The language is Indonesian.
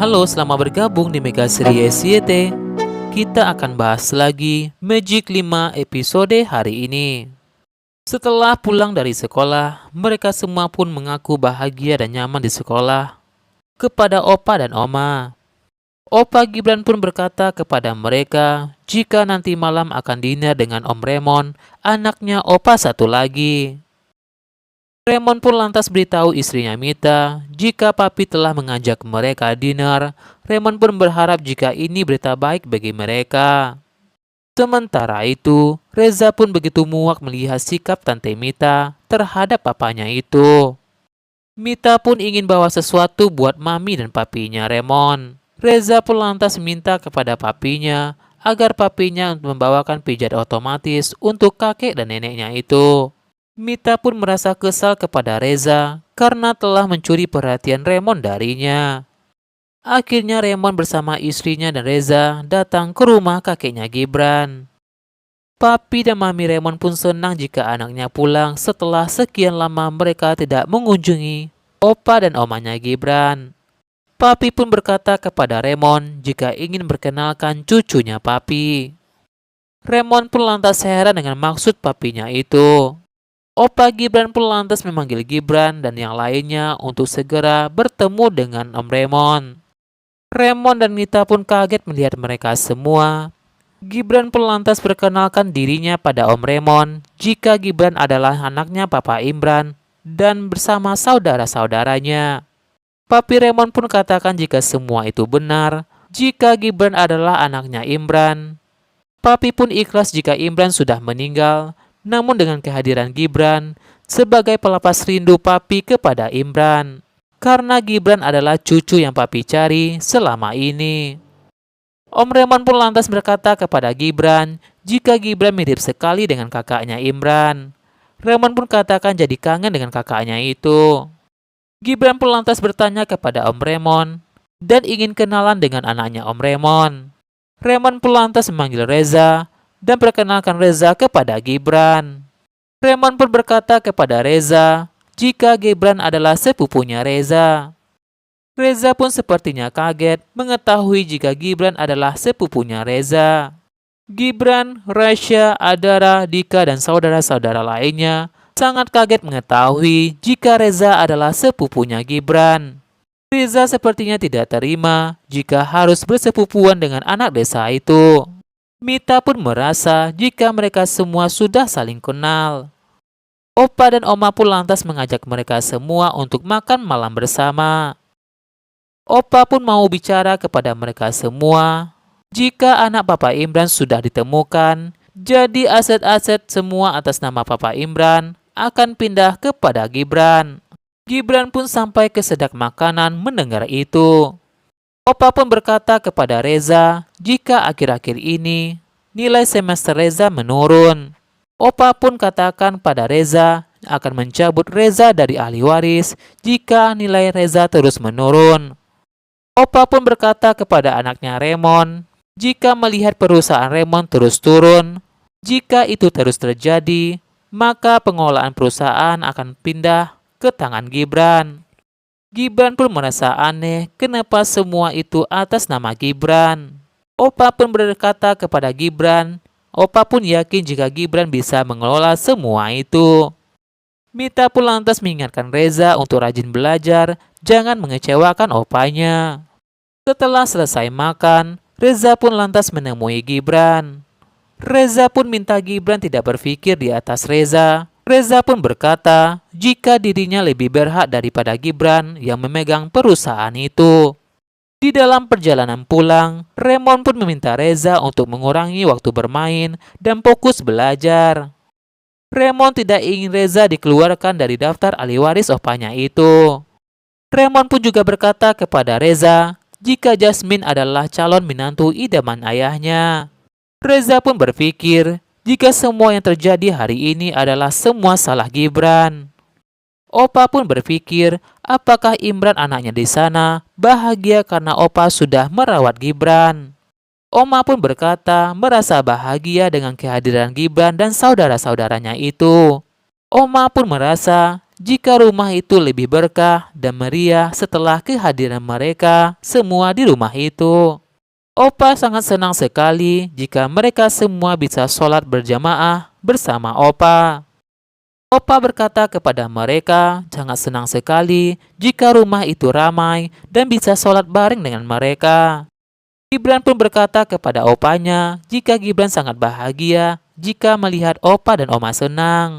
Halo, selamat bergabung di Mega Seri SYT. Kita akan bahas lagi Magic 5 episode hari ini. Setelah pulang dari sekolah, mereka semua pun mengaku bahagia dan nyaman di sekolah kepada Opa dan Oma. Opa Gibran pun berkata kepada mereka jika nanti malam akan dinner dengan Om Remon, anaknya Opa satu lagi. Remon pun lantas beritahu istrinya Mita jika papi telah mengajak mereka dinner. Remon pun berharap jika ini berita baik bagi mereka. Sementara itu, Reza pun begitu muak melihat sikap Tante Mita terhadap papanya itu. Mita pun ingin bawa sesuatu buat mami dan papinya Remon. Reza pun lantas minta kepada papinya agar papinya membawakan pijat otomatis untuk kakek dan neneknya itu. Mita pun merasa kesal kepada Reza karena telah mencuri perhatian Remon darinya. Akhirnya Remon bersama istrinya dan Reza datang ke rumah kakeknya Gibran. Papi dan mami Remon pun senang jika anaknya pulang setelah sekian lama mereka tidak mengunjungi opa dan omanya Gibran. Papi pun berkata kepada Remon jika ingin berkenalkan cucunya papi. Remon pun lantas heran dengan maksud papinya itu. Opa Gibran pun lantas memanggil Gibran dan yang lainnya untuk segera bertemu dengan Om Remon. Remon dan Mita pun kaget melihat mereka semua. Gibran pun lantas perkenalkan dirinya pada Om Remon jika Gibran adalah anaknya Papa Imran dan bersama saudara-saudaranya. Papi Remon pun katakan jika semua itu benar, jika Gibran adalah anaknya Imran. Papi pun ikhlas jika Imran sudah meninggal. Namun dengan kehadiran Gibran sebagai pelepas rindu papi kepada Imran. Karena Gibran adalah cucu yang papi cari selama ini. Om Remon pun lantas berkata kepada Gibran jika Gibran mirip sekali dengan kakaknya Imran. Remon pun katakan jadi kangen dengan kakaknya itu. Gibran pun lantas bertanya kepada Om Remon dan ingin kenalan dengan anaknya Om Remon. Remon pun lantas memanggil Reza dan perkenalkan Reza kepada Gibran. Remon pun berkata kepada Reza jika Gibran adalah sepupunya Reza. Reza pun sepertinya kaget mengetahui jika Gibran adalah sepupunya Reza. Gibran, Rasya, Adara, Dika dan saudara-saudara lainnya sangat kaget mengetahui jika Reza adalah sepupunya Gibran. Reza sepertinya tidak terima jika harus bersepupuan dengan anak desa itu. Mita pun merasa jika mereka semua sudah saling kenal. Opa dan Oma pun lantas mengajak mereka semua untuk makan malam bersama. Opa pun mau bicara kepada mereka semua. Jika anak Papa Imran sudah ditemukan, jadi aset-aset semua atas nama Papa Imran akan pindah kepada Gibran. Gibran pun sampai ke sedak makanan mendengar itu. Opa pun berkata kepada Reza jika akhir-akhir ini nilai semester Reza menurun. Opa pun katakan pada Reza akan mencabut Reza dari ahli waris jika nilai Reza terus menurun. Opa pun berkata kepada anaknya Remon jika melihat perusahaan Remon terus turun, jika itu terus terjadi, maka pengelolaan perusahaan akan pindah ke tangan Gibran. Gibran pun merasa aneh kenapa semua itu atas nama Gibran. Opa pun berkata kepada Gibran, Opa pun yakin jika Gibran bisa mengelola semua itu. Mita pun lantas mengingatkan Reza untuk rajin belajar, jangan mengecewakan opanya. Setelah selesai makan, Reza pun lantas menemui Gibran. Reza pun minta Gibran tidak berpikir di atas Reza. Reza pun berkata jika dirinya lebih berhak daripada Gibran yang memegang perusahaan itu. Di dalam perjalanan pulang, Remon pun meminta Reza untuk mengurangi waktu bermain dan fokus belajar. Remon tidak ingin Reza dikeluarkan dari daftar ahli waris opanya itu. Remon pun juga berkata kepada Reza jika Jasmine adalah calon menantu idaman ayahnya. Reza pun berpikir jika semua yang terjadi hari ini adalah semua salah Gibran. Opa pun berpikir apakah Imran anaknya di sana bahagia karena Opa sudah merawat Gibran. Oma pun berkata merasa bahagia dengan kehadiran Gibran dan saudara-saudaranya itu. Oma pun merasa jika rumah itu lebih berkah dan meriah setelah kehadiran mereka semua di rumah itu. Opa sangat senang sekali jika mereka semua bisa sholat berjamaah bersama Opa. Opa berkata kepada mereka sangat senang sekali jika rumah itu ramai dan bisa sholat bareng dengan mereka. Gibran pun berkata kepada opanya jika Gibran sangat bahagia jika melihat Opa dan Oma senang.